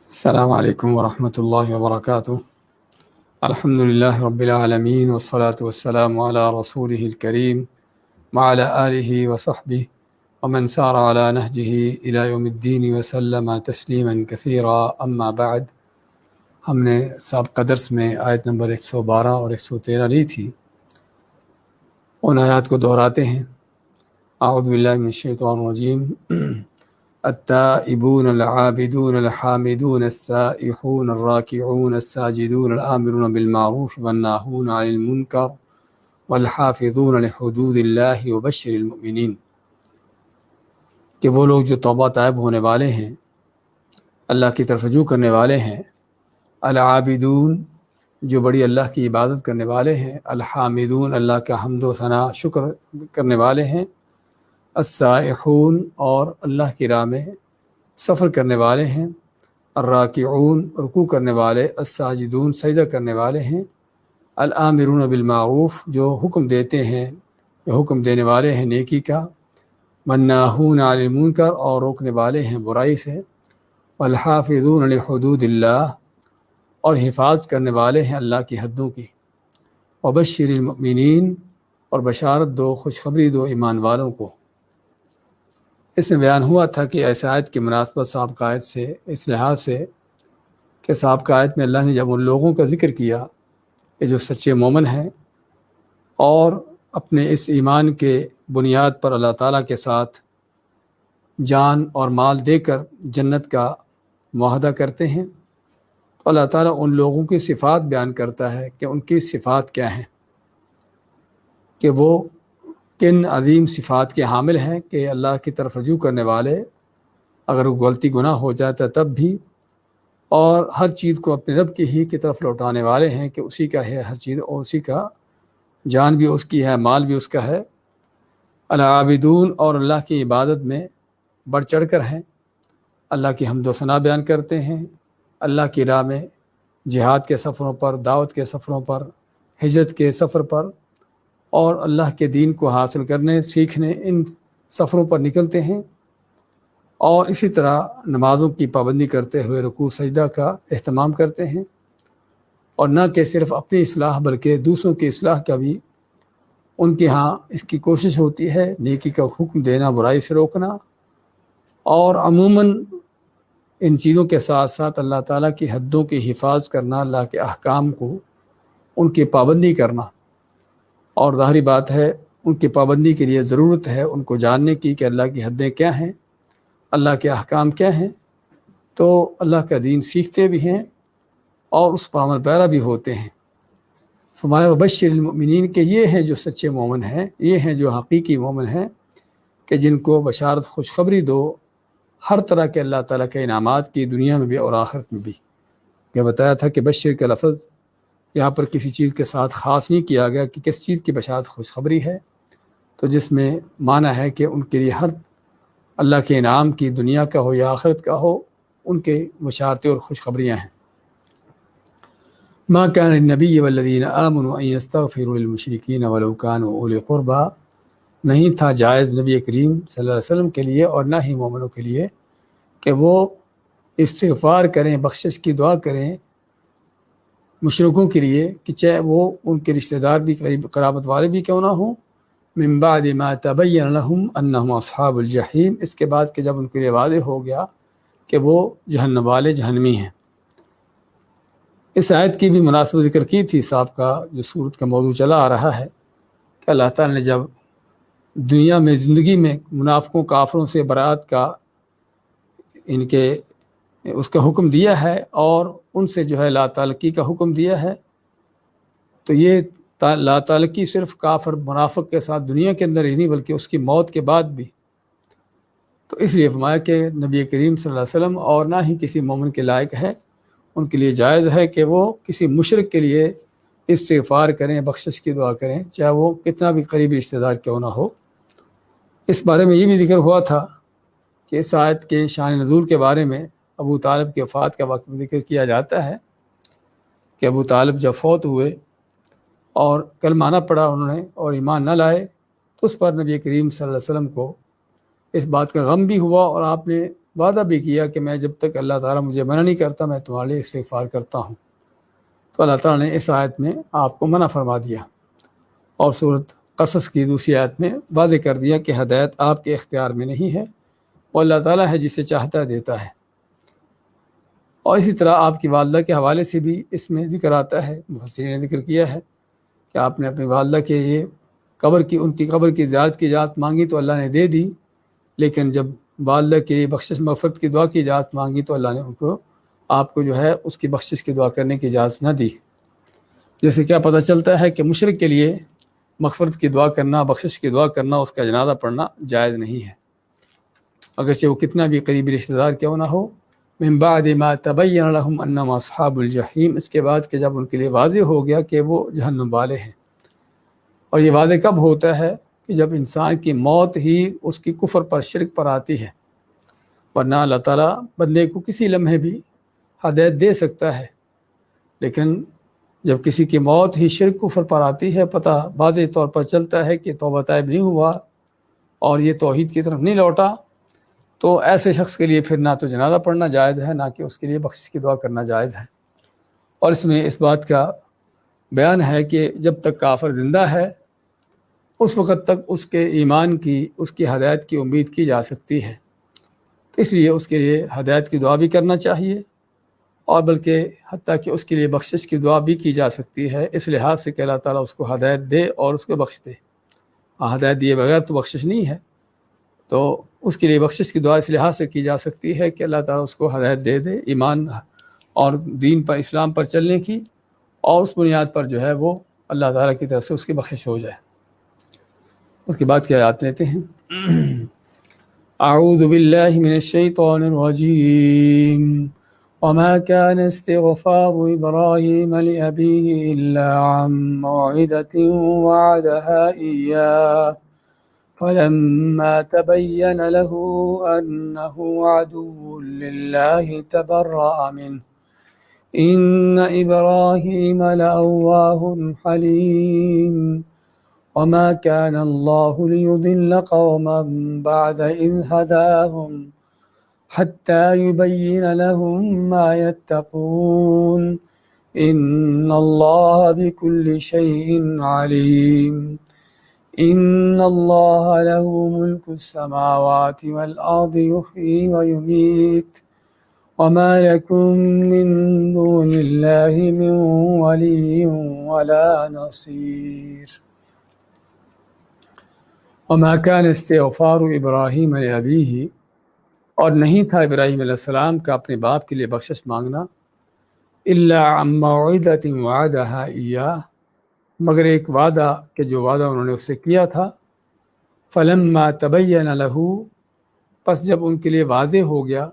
السلام علیکم ورحمۃ اللہ وبرکاتہ۔ الحمد للہ رب العالمین والصلاة والسلام علی رسولہ الکریم وعلی آلہ وصحبہ ومن سار علی نہجہ الی یوم الدین وسلم تسلیما کثیرا، اما بعد۔ ہم نے سابقہ درس میں آیت نمبر 112 اور 113 لی تھی، ان آیات کو دہراتے ہیں۔ اعوذ باللہ من الشیطان الرجیم۔ التائبون العابدون الحامدون السائحون الراكعون الساجدون الآمرون بالمعروف والناهون عن المنكر والحافظون لحدود اللہ وبشر المؤمنین، کہ وہ لوگ جو توبہ طائب ہونے والے ہیں، اللہ کی طرف رجوع کرنے والے ہیں، العابدون جو بڑی اللہ کی عبادت کرنے والے ہیں، الحامدون اللہ کا حمد و ثنا شکر کرنے والے ہیں، السائحون اور اللہ کی راہ میں سفر کرنے والے ہیں، الراکعون رکوع کرنے والے، الساجدون سجدہ کرنے والے ہیں، الآمرون بالمعروف جو حکم دیتے ہیں، حکم دینے والے ہیں نیکی کا، والناہون عن المنکر اور روکنے والے ہیں برائی سے، والحافظون لحدود اللہ اور حفاظت کرنے والے ہیں اللہ کی حدوں کی، وبشر المؤمنین اور بشارت دو، خوشخبری دو ایمان والوں کو۔ اس میں بیان ہوا تھا کہ ایسے آیت کی مناسبت سابقہ آیت سے اس لحاظ سے کہ سابقہ آیت میں اللہ نے جب ان لوگوں کا ذکر کیا کہ جو سچے مومن ہیں اور اپنے اس ایمان کے بنیاد پر اللہ تعالیٰ کے ساتھ جان اور مال دے کر جنت کا معاہدہ کرتے ہیں، تو اللہ تعالیٰ ان لوگوں کی صفات بیان کرتا ہے کہ ان کی صفات کیا ہیں، کہ وہ کن عظیم صفات کے حامل ہیں، کہ اللہ کی طرف رجوع کرنے والے اگر وہ غلطی گناہ ہو جاتا ہے تب بھی، اور ہر چیز کو اپنے رب کی طرف لوٹانے والے ہیں کہ اسی کا ہے ہر چیز، اور اسی کا جان بھی اس کی ہے، مال بھی اس کا ہے۔ العابدون اور اللہ کی عبادت میں بڑھ چڑھ کر ہیں، اللہ کی حمد و ثنا بیان کرتے ہیں، اللہ کی راہ میں جہاد کے سفروں پر، دعوت کے سفروں پر، ہجرت کے سفر پر اور اللہ کے دین کو حاصل کرنے سیکھنے ان سفروں پر نکلتے ہیں، اور اسی طرح نمازوں کی پابندی کرتے ہوئے رکوع سجدہ کا اہتمام کرتے ہیں، اور نہ کہ صرف اپنی اصلاح بلکہ دوسروں کی اصلاح کا بھی ان کے ہاں اس کی کوشش ہوتی ہے، نیکی کا حکم دینا، برائی سے روکنا، اور عموماً ان چیزوں کے ساتھ ساتھ اللہ تعالیٰ کی حدوں کی حفاظت کرنا، اللہ کے احکام کو ان کی پابندی کرنا۔ اور ظاہری بات ہے ان کی پابندی کے لیے ضرورت ہے ان کو جاننے کی کہ اللہ کی حدیں کیا ہیں، اللہ کے احکام کیا ہیں، تو اللہ کا دین سیکھتے بھی ہیں اور اس پر عمل پیرا بھی ہوتے ہیں۔ فرمایا وبشر المؤمنین، کہ یہ ہیں جو سچے مومن ہیں، یہ ہیں جو حقیقی مومن ہیں، کہ جن کو بشارت خوشخبری دو ہر طرح کے اللہ تعالیٰ کے انعامات کی، دنیا میں بھی اور آخرت میں بھی۔ یہ بتایا تھا کہ بشر کا لفظ یہاں پر کسی چیز کے ساتھ خاص نہیں کیا گیا کہ کس چیز کی بشارت خوشخبری ہے، تو جس میں معنی ہے کہ ان کے لیے ہر اللہ کے انعام کی، دنیا کا ہو یا آخرت کا ہو، ان کے بشارتیں اور خوشخبریاں ہیں۔ ما كان للنبي والذين آمنوا أن يستغفروا للمشركين ولو كانوا أولي قربى، نہیں تھا جائز نبی کریم صلی اللہ علیہ وسلم کے لیے اور نہ ہی مومنوں کے لیے کہ وہ استغفار کریں، بخشش کی دعا کریں مشرکوں کے لیے، کہ چاہے وہ ان کے رشتہ دار بھی، قرابت والے بھی کیوں نہ ہوں، من بعد ما تبین لهم انہم اصحاب الجحیم، اس کے بعد کہ جب ان کے لیے واضح ہو گیا کہ وہ جہنم والے جہنمی ہیں۔ اس آیت کی بھی مناسبت ذکر کی تھی، صاحب کا جو سورت کا موضوع چلا آ رہا ہے کہ اللہ تعالیٰ نے جب دنیا میں زندگی میں منافقوں کافروں سے برات کا ان کے اس کا حکم دیا ہے اور ان سے جو ہے لا تعلقی کا حکم دیا ہے، تو یہ لا تعلقی صرف کافر منافق کے ساتھ دنیا کے اندر ہی نہیں بلکہ اس کی موت کے بعد بھی۔ تو اس لیے فرمایا کہ نبی کریم صلی اللہ علیہ وسلم اور نہ ہی کسی مومن کے لائق ہے، ان کے لیے جائز ہے کہ وہ کسی مشرک کے لیے استغفار کریں، بخشش کی دعا کریں، چاہے وہ کتنا بھی قریبی رشتہ دار کیوں نہ ہو۔ اس بارے میں یہ بھی ذکر ہوا تھا کہ اس آیت کے شان نزول کے بارے میں ابو طالب کی وفات کا وقت ذکر کیا جاتا ہے کہ ابو طالب جب فوت ہوئے اور کلمہ نہ پڑھا انہوں نے اور ایمان نہ لائے، تو اس پر نبی کریم صلی اللہ علیہ وسلم کو اس بات کا غم بھی ہوا، اور آپ نے وعدہ بھی کیا کہ میں جب تک اللہ تعالیٰ مجھے منع نہیں کرتا میں تمہارے لیے استغفار کرتا ہوں، تو اللہ تعالیٰ نے اس آیت میں آپ کو منع فرما دیا، اور صورت قصص کی دوسری آیت میں واضح کر دیا کہ ہدایت آپ کے اختیار میں نہیں ہے، وہ اللہ تعالیٰ ہے جسے چاہتا دیتا ہے۔ اور اسی طرح آپ کی والدہ کے حوالے سے بھی اس میں ذکر آتا ہے، مفسرین نے ذکر کیا ہے کہ آپ نے اپنی والدہ کے یہ ان کی قبر کی زیارت کی اجازت مانگی تو اللہ نے دے دی، لیکن جب والدہ کی بخشش مغفرت کی دعا کی اجازت مانگی تو اللہ نے آپ کو جو ہے اس کی بخشش کی دعا کرنے کی اجازت نہ دی۔ جیسے کیا پتہ چلتا ہے کہ مشرک کے لیے مغفرت کی دعا کرنا، بخشش کی دعا کرنا، اس کا جنازہ پڑھنا جائز نہیں ہے، اگرچہ وہ کتنا بھی قریبی رشتہ دار کیوں نہ ہو۔ من بعد ما تبین لهم انما اصحاب الجحیم، اس کے بعد کہ جب ان کے لیے واضح ہو گیا کہ وہ جہنم والے ہیں۔ اور یہ واضح کب ہوتا ہے؟ کہ جب انسان کی موت ہی اس کی کفر پر، شرک پر آتی ہے، ورنہ اللہ تعالیٰ بندے کو کسی لمحے بھی ہدایت دے سکتا ہے، لیکن جب کسی کی موت ہی شرک کفر پر آتی ہے، پتہ واضح طور پر چلتا ہے کہ توبہ طائب نہیں ہوا اور یہ توحید کی طرف نہیں لوٹا، تو ایسے شخص کے لیے پھر نہ تو جنازہ پڑھنا جائز ہے، نہ کہ اس کے لیے بخشش کی دعا کرنا جائز ہے۔ اور اس میں اس بات کا بیان ہے کہ جب تک کافر زندہ ہے اس وقت تک اس کے ایمان کی، اس کی ہدایت کی امید کی جا سکتی ہے، تو اس لیے اس کے لیے ہدایت کی دعا بھی کرنا چاہیے، اور بلکہ حتیٰ کہ اس کے لیے بخشش کی دعا بھی کی جا سکتی ہے، اس لحاظ سے کہ اللہ تعالیٰ اس کو ہدایت دے اور اس کو بخش دے۔ ہدایت دیے بغیر تو بخشش نہیں ہے، تو اس کے لیے بخشش کی دعا اس لحاظ سے کی جا سکتی ہے کہ اللہ تعالیٰ اس کو ہدایت دے دے ایمان اور دین پر، اسلام پر چلنے کی، اور اس بنیاد پر جو ہے وہ اللہ تعالیٰ کی طرف سے اس کی بخشش ہو جائے۔ اس کے بعد کیا آیات لیتے ہیں؟ اعوذ باللہ من الشیطان الرجیم وما كان استغفار إبراهيم لأبيه إلا عن موعدة وعدها إياه فلما تبين له أنه عدو لله تبرأ منه إن إبراهيم لأواه حليم وما كان الله ليضل قوما بعد إذ هداهم حتى يبين لهم ما يتقون إن الله بكل شيء عليم إن الله له ملك السماوات والأرض يحيي ويميت وما لكم من دون الله من ولي ولا نصير وما كان استغفار إبراهيم لأبيه، اور نہیں تھا ابراہیم علیہ السلام کا اپنے باپ کے لیے بخشش مانگنا، الا عن موعدۃ وعدها إياه، مگر ایک وعدہ کہ جو وعدہ انہوں نے اس سے کیا تھا، فلما تبین له، پس جب ان کے لیے واضح ہو گیا،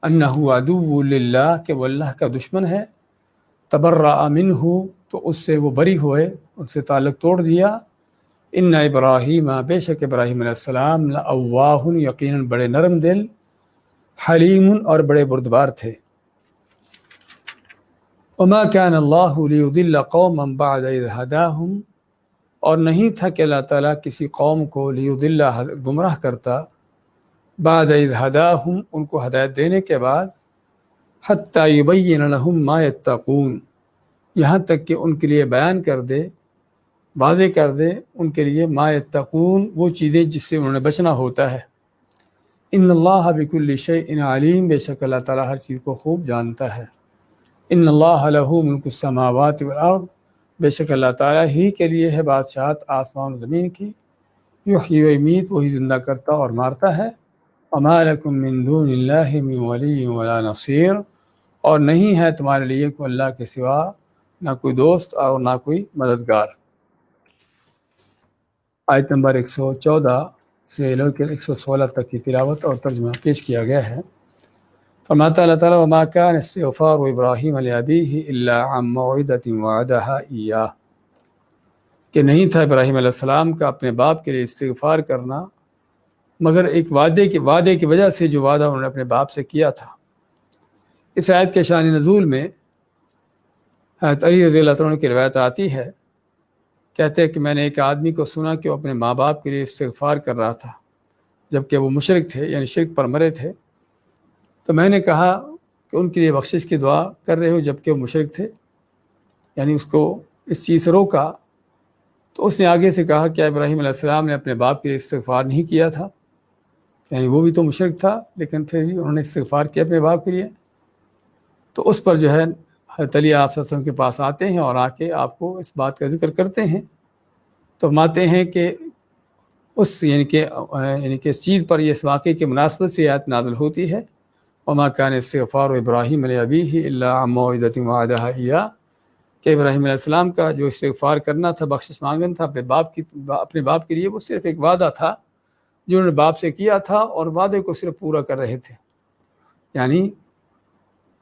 انہ عدو للہ، کہ وہ اللہ کا دشمن ہے، تبرأ منہ، تو اس سے وہ بری ہوئے، ان سے تعلق توڑ دیا، ان ابراہیم، بے شک ابراہیم علیہ السلام، لأواہ، یقیناً بڑے نرم دل، حلیم، اور بڑے بردبار تھے۔ وما كان اللہ لیضل قوما بعد اذ ہداہم، اور نہیں تھا کہ اللہ تعالیٰ کسی قوم کو لیضل، گمراہ کرتا، بعد اذ ہداہم، ان کو ہدایت دینے کے بعد، حتی یبین لہم ما یتقون، یہاں تک کہ ان کے لیے بیان کر دے، واضح کر دے ان کے لیے ما یتقون، وہ چیزیں جس سے انہوں نے بچنا ہوتا ہے۔ ان اللہ بکل شیء علیم، بے شک اللہ تعالیٰ ہر چیز کو خوب جانتا ہے۔ ان اللہ لہ ملک السماوات والارض، بے شک اللہ تعالیٰ ہی کے لیے ہے بادشاہت آسمان و زمین کی، یحیی و یمیت، وہی زندہ کرتا اور مارتا ہے، وما لکم من دون اللہ من ولی ولا نصیر، اور نہیں ہے تمہارے لیے کوئی اللہ کے سوا نہ کوئی دوست اور نہ کوئی مددگار۔ آیت نمبر 114 سے لے کر 116 تک کی تلاوت اور ترجمہ پیش کیا گیا ہے۔ فرماتا اللہ تعالیٰ وما كان استغفار ابراہیم لأبیہ الا عن موعدۃ وعدها ایاہ، کہ نہیں تھا ابراہیم علیہ السلام کا اپنے باپ کے لیے استغفار کرنا مگر ایک وعدے کی وجہ سے جو وعدہ انہوں نے اپنے باپ سے کیا تھا۔ اس آیت کے شان نزول میں حضرت علی رضی اللہ عنہ کی روایت آتی ہے، کہتے ہیں کہ میں نے ایک آدمی کو سنا کہ وہ اپنے ماں باپ کے لیے استغفار کر رہا تھا جبکہ وہ مشرک تھے، یعنی شرک پر مرے تھے، تو میں نے کہا کہ ان کے لیے بخشش کی دعا کر رہے ہو جبکہ وہ مشرک تھے، یعنی اس کو اس چیز سے روکا۔ تو اس نے آگے سے کہا کہ ابراہیم علیہ السلام نے اپنے باپ کے لیے استغفار نہیں کیا تھا، یعنی وہ بھی تو مشرک تھا لیکن پھر بھی انہوں نے استغفار کیا اپنے باپ کے لیے۔ تو اس پر جو ہے حضرت علی آپ صلی اللہ علیہ وسلم کے پاس آتے ہیں اور آ کے آپ کو اس بات کا ذکر کرتے ہیں، تو فرماتے ہیں کہ اس یعنی کہ اس چیز پر، یہ اس واقعے کی مناسبت سے آیت نازل ہوتی ہے، وما کان استغفار ابراہیم لابیہ الا عن موعدۃ وعدہا ایاہ، کہ ابراہیم علیہ السلام کا جو استغفار کرنا تھا، بخشش مانگنا تھا اپنے باپ کے لیے، وہ صرف ایک وعدہ تھا جو انہوں نے باپ سے کیا تھا، اور وعدے کو صرف پورا کر رہے تھے۔ یعنی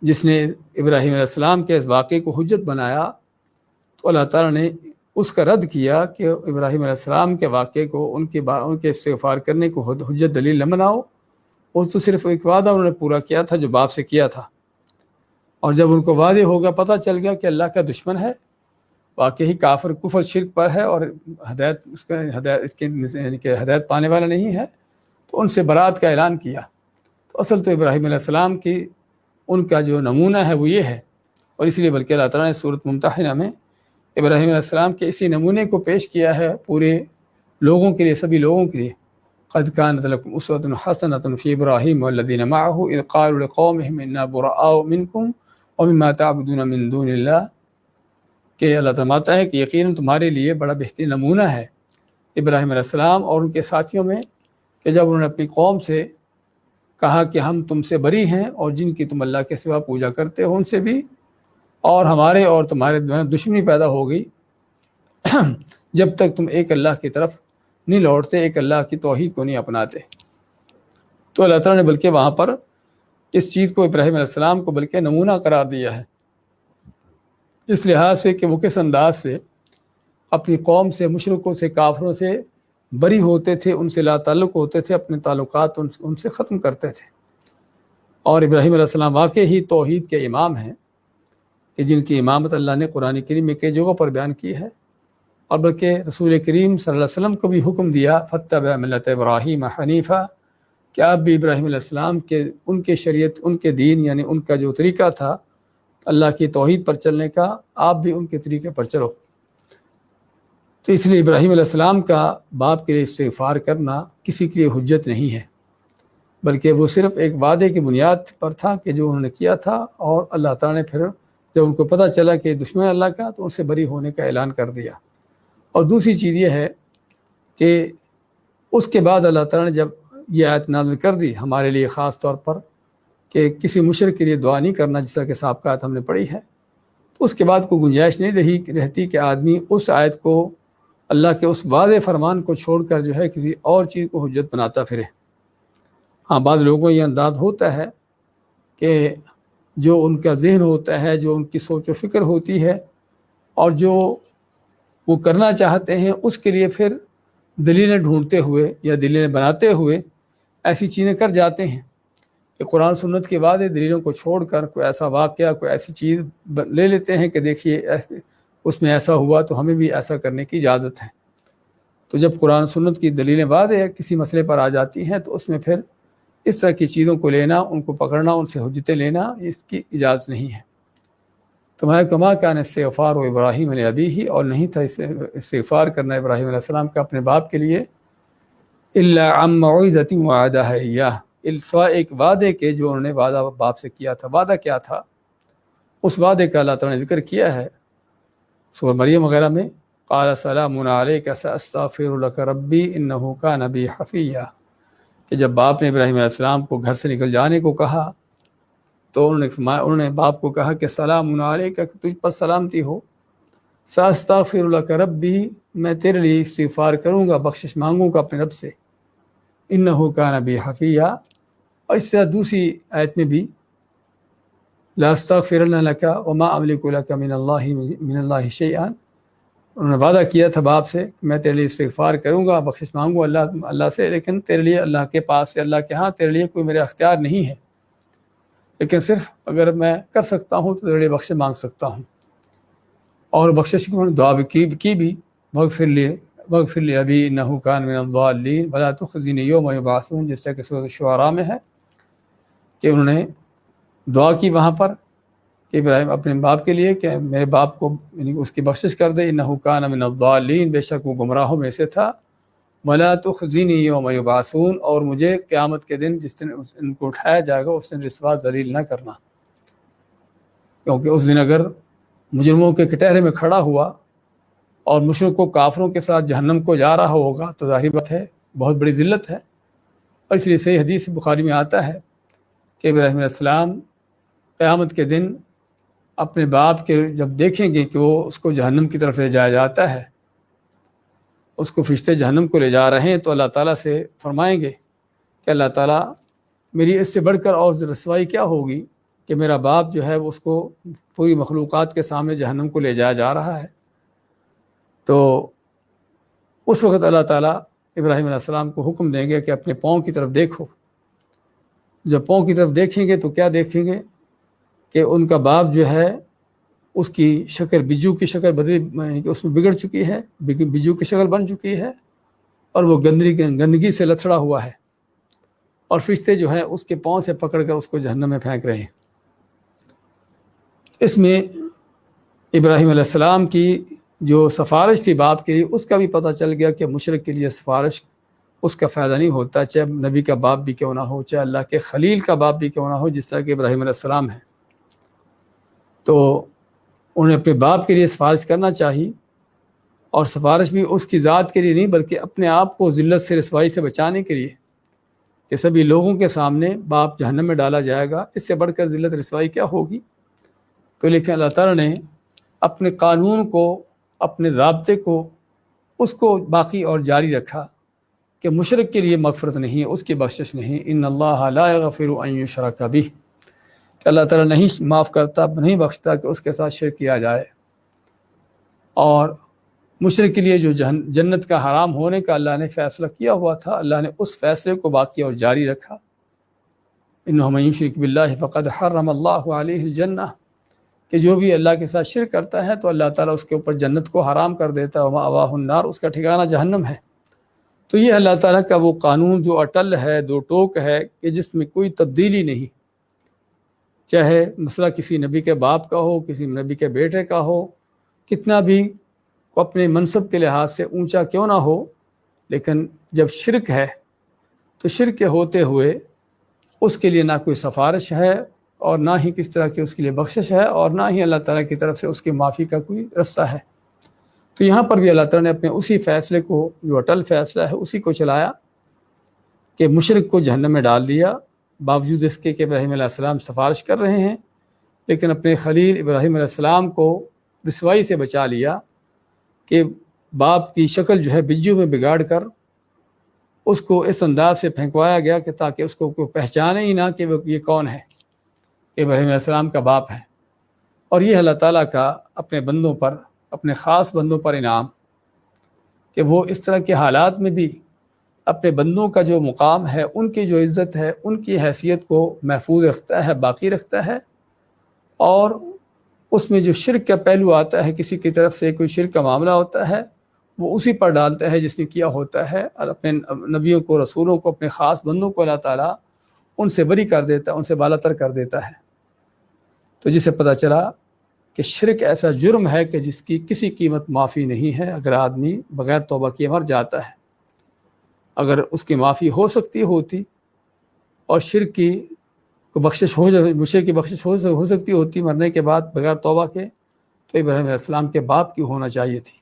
جس نے ابراہیم علیہ السلام کے اس واقعے کو حجت بنایا تو اللہ تعالیٰ نے اس کا رد کیا کہ ابراہیم علیہ السلام کے واقعے کو، ان کے استغفار کرنے کو حجت دلیل نہ بناؤ، وہ تو صرف ایک وعدہ انہوں نے پورا کیا تھا جو باپ سے کیا تھا۔ اور جب ان کو واضح ہوگا، پتہ چل گیا کہ اللہ کا دشمن ہے، واقعی کافر کفر شرک پر ہے اور ہدایت پانے والا نہیں ہے، تو ان سے برات کا اعلان کیا۔ تو اصل تو ابراہیم علیہ السلام کی ان کا جو نمونہ ہے وہ یہ ہے، اور اس لیے بلکہ اللہ تعالیٰ نے سورۃ ممتحنہ میں ابراہیم علیہ السلام کے اسی نمونے کو پیش کیا ہے پورے لوگوں کے لیے، سبھی لوگوں کے لیے۔ قد كانت لكم أسوة حسنة في إبراهيم والذين معه إذ قالوا لقومهم إنا براء منكم ومما تعبدون من دون الله، کہ اللہ فرماتا ہے کہ یقیناً تمہارے لیے بڑا بہترین نمونہ ہے ابراہیم علیہ السلام اور ان کے ساتھیوں میں، کہ جب انہوں نے اپنی قوم سے کہا کہ ہم تم سے بری ہیں اور جن کی تم اللہ کے سوا پوجا کرتے ہو ان سے بھی، اور ہمارے اور تمہارے دشمنی پیدا ہو گئی جب تک تم ایک اللہ کی طرف نہیں لوٹتے، ایک اللہ کی توحید کو نہیں اپناتے۔ تو اللہ تعالیٰ نے بلکہ وہاں پر اس چیز کو، ابراہیم علیہ السلام کو بلکہ نمونہ قرار دیا ہے، اس لحاظ سے کہ وہ کس انداز سے اپنی قوم سے، مشرکوں سے، کافروں سے بری ہوتے تھے، ان سے لا تعلق ہوتے تھے، اپنے تعلقات ان سے ختم کرتے تھے۔ اور ابراہیم علیہ السلام واقعی ہی توحید کے امام ہیں، کہ جن کی امامت اللہ نے قرآن کریم میں کئی جگہوں پر بیان کی ہے، اور بلکہ رسول کریم صلی اللہ علیہ وسلم کو بھی حکم دیا فاتبع ملت ابراہیم حنیفہ، کہ آپ بھی ابراہیم علیہ السلام کے، ان کے شریعت، ان کے دین، یعنی ان کا جو طریقہ تھا اللہ کی توحید پر چلنے کا، آپ بھی ان کے طریقے پر چلو۔ تو اس لیے ابراہیم علیہ السلام کا باپ کے لیے استغفار کرنا کسی کے لیے حجت نہیں ہے، بلکہ وہ صرف ایک وعدے کی بنیاد پر تھا کہ جو انہوں نے کیا تھا، اور اللہ تعالیٰ نے پھر جب ان کو پتہ چلا کہ دشمن اللہ کا، تو ان سے بری ہونے کا اعلان کر دیا۔ اور دوسری چیز یہ ہے کہ اس کے بعد اللہ تعالیٰ نے جب یہ آیت نازل کر دی ہمارے لیے خاص طور پر کہ کسی مشرک کے لیے دعا نہیں کرنا، جیسا کہ سابقہ آیت ہم نے پڑھی ہے، تو اس کے بعد کوئی گنجائش نہیں رہتی کہ آدمی اس آیت کو، اللہ کے اس واضح فرمان کو چھوڑ کر جو ہے کسی اور چیز کو حجت بناتا پھرے۔ ہاں، بعض لوگوں کو یہ انداز ہوتا ہے کہ جو ان کا ذہن ہوتا ہے، جو ان کی سوچ و فکر ہوتی ہے، اور جو وہ کرنا چاہتے ہیں، اس کے لیے پھر دلیلیں ڈھونڈتے ہوئے یا دلیلیں بناتے ہوئے ایسی چیزیں کر جاتے ہیں کہ قرآن سنت کے بعد دلیلوں کو چھوڑ کر کوئی ایسا واقعہ، کوئی ایسی چیز لے لیتے ہیں کہ دیکھیے اس میں ایسا ہوا تو ہمیں بھی ایسا کرنے کی اجازت ہے۔ تو جب قرآن سنت کی دلیلیں واضح کسی مسئلے پر آ جاتی ہیں، تو اس میں پھر اس طرح کی چیزوں کو لینا، ان کو پکڑنا، ان سے حجتیں لینا، اس کی اجازت نہیں ہے۔ تمہارے کما کان استغفار و ابراہیم لابیہ، اور نہیں تھا استغفار کرنا ابراہیم علیہ السلام کا اپنے باپ کے لیے، الا عن موعدۃ وعدہا ایاہ، سوا ایک وعدے کے جو انہوں نے وعدہ باپ سے کیا تھا۔ وعدہ کیا تھا؟ اس وعدے کا اللہ تعالیٰ نے ذکر کیا ہے سورہ مریم وغیرہ میں، قال سلام علیک ساستغفر لک ربی انہ کان بی حفیہ، کہ جب باپ نے ابراہیم علیہ السلام کو گھر سے نکل جانے کو کہا تو انہوں نے باپ کو کہا کہ سلام علیک، کہ تجھ پر سلامتی ہو، ساستغفر لک ربی، میں تیرے لیے استغفار کروں گا، بخشش مانگوں گا اپنے رب سے، انہ کان بی حفیہ۔ اور اس طرح دوسری آیت میں بھی لا استغفرن لک وما املک لک من اللہ شیئا، انہوں نے وعدہ کیا تھا باپ سے کہ میں تیرے لیے استغفار کروں گا، بخشش مانگوں اللہ سے، لیکن تیرے لیے اللہ کے پاس سے، اللہ کے ہاں تیرے لیے کوئی میرے اختیار نہیں ہے، لیکن صرف اگر میں کر سکتا ہوں تو تیرے لیے بخشش مانگ سکتا ہوں۔ اور بخشش کی دعا کی بھی، واغفر لی ابی انہ کان من الضالین ولا تخزنی یوم یبعثون، جس طرح کہ سورۃ الشعراء میں ہے کہ انہوں نے دعا کی وہاں پر کہ ابراہیم اپنے باپ کے لیے کہ میرے باپ کو یعنی اس کی بخشش کر دے، انہ کان من الضالین، بے شک وہ گمراہوں میں سے تھا، ولا تخزنی یوم یبعثون، اور مجھے قیامت کے دن جس دن ان کو اٹھایا جائے گا اس دن رسوا ذلیل نہ کرنا، کیونکہ اس دن اگر مجرموں کے کٹہرے میں کھڑا ہوا اور مشرکوں کافروں کے ساتھ جہنم کو جا رہا ہوگا تو ظاہر بات ہے بہت بڑی ذلت ہے۔ اور اس لیے صحیح حدیث بخاری میں آتا ہے کہ ابراہیم علیہ السلام قیامت کے دن اپنے باپ کے جب دیکھیں گے کہ وہ اس کو جہنم کی طرف لے جایا جاتا ہے، اس کو فرشتے جہنم کو لے جا رہے ہیں، تو اللہ تعالیٰ سے فرمائیں گے کہ اللہ تعالیٰ میری اس سے بڑھ کر اور رسوائی کیا ہوگی کہ میرا باپ جو ہے وہ اس کو پوری مخلوقات کے سامنے جہنم کو لے جایا جا رہا ہے۔ تو اس وقت اللہ تعالیٰ ابراہیم علیہ السلام کو حکم دیں گے کہ اپنے پاؤں کی طرف دیکھو۔ جب پاؤں کی طرف دیکھیں گے تو کیا دیکھیں گے کہ ان کا باپ جو ہے اس کی شکل بجو کی شکل بدلی، یعنی کہ اس میں بگڑ چکی ہے، بجو کی شکل بن چکی ہے، اور وہ گندگی سے لتھڑا ہوا ہے، اور فرشتے جو ہیں اس کے پاؤں سے پکڑ کر اس کو جہنم میں پھینک رہے ہیں۔ اس میں ابراہیم علیہ السلام کی جو سفارش تھی باپ کے لیے اس کا بھی پتہ چل گیا کہ مشرک کے لیے سفارش اس کا فائدہ نہیں ہوتا، چاہے نبی کا باپ بھی کیوں نہ ہو، چاہے اللہ کے خلیل کا باپ بھی کیوں نہ ہو، جس طرح کہ ابراہیم علیہ السلام ہے۔ تو انہیں اپنے باپ کے لیے سفارش کرنا چاہیے، اور سفارش بھی اس کی ذات کے لیے نہیں بلکہ اپنے آپ کو ذلت سے رسوائی سے بچانے کے لیے، کہ سبھی لوگوں کے سامنے باپ جہنم میں ڈالا جائے گا، اس سے بڑھ کر ذلت رسوائی کیا ہوگی۔ تو لیکن اللہ تعالیٰ نے اپنے قانون کو، اپنے ضابطے کو، اس کو باقی اور جاری رکھا کہ مشرک کے لیے مغفرت نہیں ہے، اس کی بخشش نہیں، ان اللہ لا یغفر ان یشرک بہ، کہ اللہ تعالیٰ نہیں معاف کرتا، نہیں بخشتا کہ اس کے ساتھ شرک کیا جائے۔ اور مشرک کے لیے جو جنت کا حرام ہونے کا اللہ نے فیصلہ کیا ہوا تھا، اللہ نے اس فیصلے کو باقی اور جاری رکھا، انہ من یشرک باللہ فقد حرم اللہ علیہ الجنہ، کہ جو بھی اللہ کے ساتھ شرک کرتا ہے تو اللہ تعالیٰ اس کے اوپر جنت کو حرام کر دیتا ہے، ومأواہ النار، اس کا ٹھکانہ جہنم ہے۔ تو یہ اللہ تعالیٰ کا وہ قانون جو اٹل ہے، دو ٹوک ہے، کہ جس میں کوئی تبدیلی نہیں، چاہے مسئلہ کسی نبی کے باپ کا ہو، کسی نبی کے بیٹے کا ہو، کتنا بھی اپنے منصب کے لحاظ سے اونچا کیوں نہ ہو، لیکن جب شرک ہے تو شرک کے ہوتے ہوئے اس کے لیے نہ کوئی سفارش ہے، اور نہ ہی کس طرح کی اس کے لیے بخشش ہے، اور نہ ہی اللہ تعالیٰ کی طرف سے اس کی معافی کا کوئی رستہ ہے۔ تو یہاں پر بھی اللہ تعالیٰ نے اپنے اسی فیصلے کو، جو اٹل فیصلہ ہے، اسی کو چلایا کہ مشرک کو جہنم میں ڈال دیا، باوجود اس کے کہ ابراہیم علیہ السلام سفارش کر رہے ہیں، لیکن اپنے خلیل ابراہیم علیہ السلام کو رسوائی سے بچا لیا کہ باپ کی شکل جو ہے بجو میں بگاڑ کر اس کو اس انداز سے پھینکوایا گیا کہ تاکہ اس کو کوئی پہچانے ہی نہ کہ وہ یہ کون ہے، ابراہیم علیہ السلام کا باپ ہے۔ اور یہ اللہ تعالیٰ کا اپنے بندوں پر، اپنے خاص بندوں پر انعام، کہ وہ اس طرح کے حالات میں بھی اپنے بندوں کا جو مقام ہے، ان کی جو عزت ہے، ان کی حیثیت کو محفوظ رکھتا ہے، باقی رکھتا ہے، اور اس میں جو شرک کا پہلو آتا ہے، کسی کی طرف سے کوئی شرک کا معاملہ ہوتا ہے، وہ اسی پر ڈالتا ہے جس نے کیا ہوتا ہے، اور اپنے نبیوں کو، رسولوں کو، اپنے خاص بندوں کو اللہ تعالیٰ ان سے بری کر دیتا ہے، ان سے بالاتر کر دیتا ہے۔ تو جسے پتہ چلا کہ شرک ایسا جرم ہے کہ جس کی کسی قیمت معافی نہیں ہے، اگر آدمی بغیر توبہ کیے مر جاتا ہے۔ اگر اس کی معافی ہو سکتی ہوتی اور شرک کی کو بخشش ہو جائے، مشرک کی بخشش ہو سکتی ہوتی مرنے کے بعد بغیر توبہ کے، تو ابراہیم علیہ السلام کے باپ کی ہونا چاہیے تھی،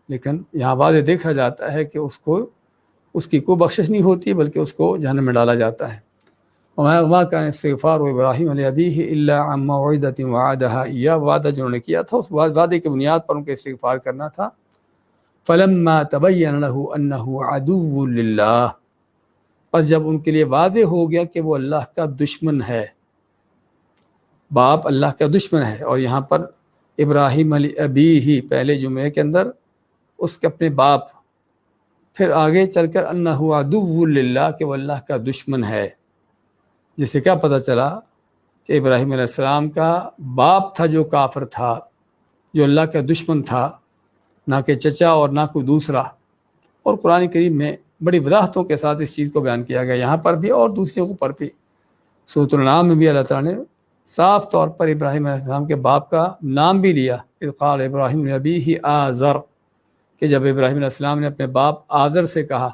لیکن یہاں واضح دیکھا جاتا ہے کہ اس کی کوئی بخشش نہیں ہوتی، بلکہ اس کو جہنم میں ڈالا جاتا ہے۔ وما كان استغفار ابراہیم لأبیہ الا عن موعدۃ وعدها ایاہ، وعدہ جو انہوں نے کیا تھا اس وعدے کی بنیاد پر ان کے استغفار کرنا تھا۔ فلما تبین له انه عدو للہ، پس جب ان کے لیے واضح ہو گیا کہ وہ اللہ کا دشمن ہے، باپ اللہ کا دشمن ہے، اور یہاں پر ابراہیم لأبیہ پہلے جملے کے اندر اس کے اپنے باپ، پھر آگے چل کر انہ عدو للہ کہ وہ اللہ کا دشمن ہے، جس سے کیا پتہ چلا کہ ابراہیم علیہ السلام کا باپ تھا جو کافر تھا، جو اللہ کا دشمن تھا، نہ کہ چچا اور نہ کوئی دوسرا۔ اور قرآن کریم میں بڑی وضاحتوں کے ساتھ اس چیز کو بیان کیا گیا، یہاں پر بھی اور دوسروں پر بھی۔ سورۃ الانعام میں بھی اللہ تعالیٰ نے صاف طور پر ابراہیم علیہ السلام کے باپ کا نام بھی لیا، اذ قال ابراہیم لابیہ آزر، کہ جب ابراہیم علیہ السلام نے اپنے باپ آزر سے کہا۔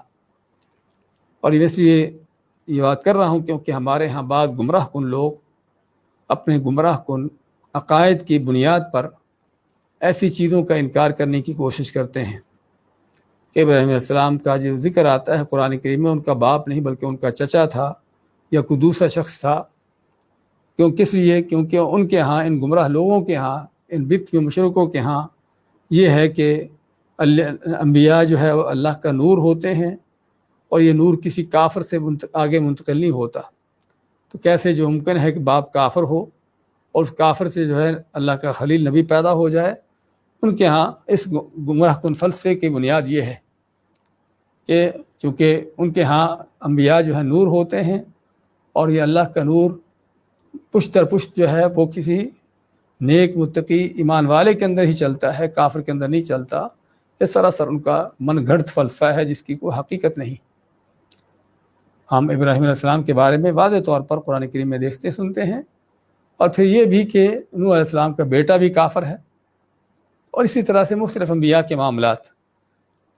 اور اس لیے یہ بات کر رہا ہوں کیونکہ ہمارے ہاں بعض گمراہ کن لوگ اپنے گمراہ کن عقائد کی بنیاد پر ایسی چیزوں کا انکار کرنے کی کوشش کرتے ہیں کہ ابراہیم علیہ السلام کا جو ذکر آتا ہے قرآن کریم میں، ان کا باپ نہیں بلکہ ان کا چچا تھا یا کوئی دوسرا شخص تھا۔ کس لیے؟ کیونکہ ان کے ہاں، ان گمراہ لوگوں کے ہاں، ان بدعت کے مشرکوں کے ہاں یہ ہے کہ انبیاء جو ہے وہ اللہ کا نور ہوتے ہیں، اور یہ نور کسی کافر سے آگے منتقل نہیں ہوتا۔ تو کیسے جو ممکن ہے کہ باپ کافر ہو اور اس کافر سے جو ہے اللہ کا خلیل نبی پیدا ہو جائے؟ ان کے ہاں اس گمراہ کن فلسفے کی بنیاد یہ ہے کہ چونکہ ان کے ہاں انبیاء جو ہے نور ہوتے ہیں، اور یہ اللہ کا نور پشت در پشت جو ہے وہ کسی نیک متقی ایمان والے کے اندر ہی چلتا ہے، کافر کے اندر نہیں چلتا۔ یہ سراسر ان کا من گھڑت فلسفہ ہے جس کی کوئی حقیقت نہیں۔ ہم ابراہیم علیہ السلام کے بارے میں واضح طور پر قرآن کریم میں دیکھتے سنتے ہیں، اور پھر یہ بھی کہ نوح علیہ السلام کا بیٹا بھی کافر ہے، اور اسی طرح سے مختلف انبیاء کے معاملات۔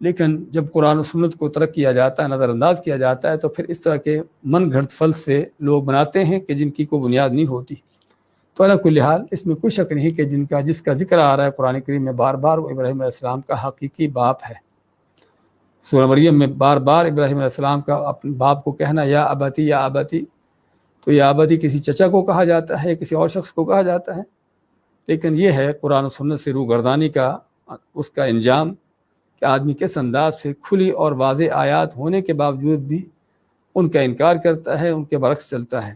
لیکن جب قرآن و سنت کو ترک کیا جاتا ہے، نظر انداز کیا جاتا ہے، تو پھر اس طرح کے من گھڑت فلسفے لوگ بناتے ہیں کہ جن کی کوئی بنیاد نہیں ہوتی۔ تو علی کل حال اس میں کوئی شک نہیں کہ جس کا ذکر آ رہا ہے قرآن کریم میں بار بار، وہ ابراہیم علیہ السلام کا حقیقی باپ ہے۔ سورہ مریم میں بار بار ابراہیم علیہ السلام کا اپنے باپ کو کہنا یا ابتی یا ابتی، تو یا ابتی کسی چچا کو کہا جاتا ہے، کسی اور شخص کو کہا جاتا ہے، لیکن یہ ہے قرآن و سنت سے روگردانی کا اس کا انجام کہ آدمی کس انداز سے کھلی اور واضح آیات ہونے کے باوجود بھی ان کا انکار کرتا ہے، ان کے برعکس چلتا ہے۔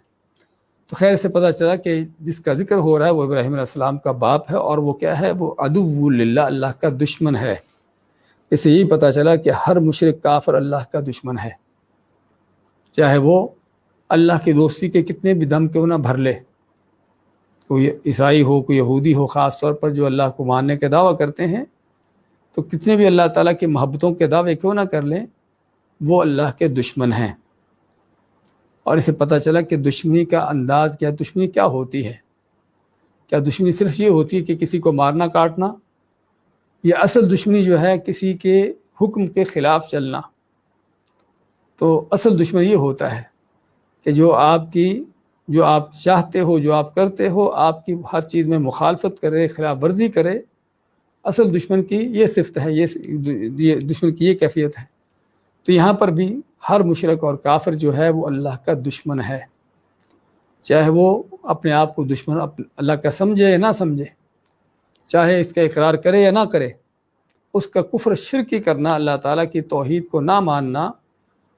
تو خیر سے پتہ چلا کہ جس کا ذکر ہو رہا ہے وہ ابراہیم علیہ السلام کا باپ ہے، اور وہ کیا ہے؟ وہ عدو للہ، اللہ کا دشمن ہے۔ اس سے یہی پتہ چلا کہ ہر مشرک کافر اللہ کا دشمن ہے، چاہے وہ اللہ کی دوستی کے کتنے بھی دم کیوں نہ بھر لے۔ کوئی عیسائی ہو، کوئی یہودی ہو، خاص طور پر جو اللہ کو ماننے کے دعویٰ کرتے ہیں، تو کتنے بھی اللہ تعالیٰ کی محبتوں کے دعوے کیوں نہ کر لیں، وہ اللہ کے دشمن ہیں۔ اور اسے پتہ چلا کہ دشمنی کا انداز کیا، دشمنی کیا ہوتی ہے؟ کیا دشمنی صرف یہ ہوتی ہے کہ کسی کو مارنا کاٹنا؟ یہ اصل دشمنی جو ہے کسی کے حکم کے خلاف چلنا۔ تو اصل دشمن یہ ہوتا ہے کہ جو آپ چاہتے ہو، جو آپ کرتے ہو، آپ کی ہر چیز میں مخالفت کرے، خلاف ورزی کرے۔ اصل دشمن کی یہ صفت ہے، یہ دشمن کی یہ کیفیت ہے۔ تو یہاں پر بھی ہر مشرک اور کافر جو ہے وہ اللہ کا دشمن ہے، چاہے وہ اپنے آپ کو دشمن اللہ کا سمجھے یا نہ سمجھے، چاہے اس کا اقرار کرے یا نہ کرے۔ اس کا کفر شرکی کرنا، اللہ تعالیٰ کی توحید کو نہ ماننا،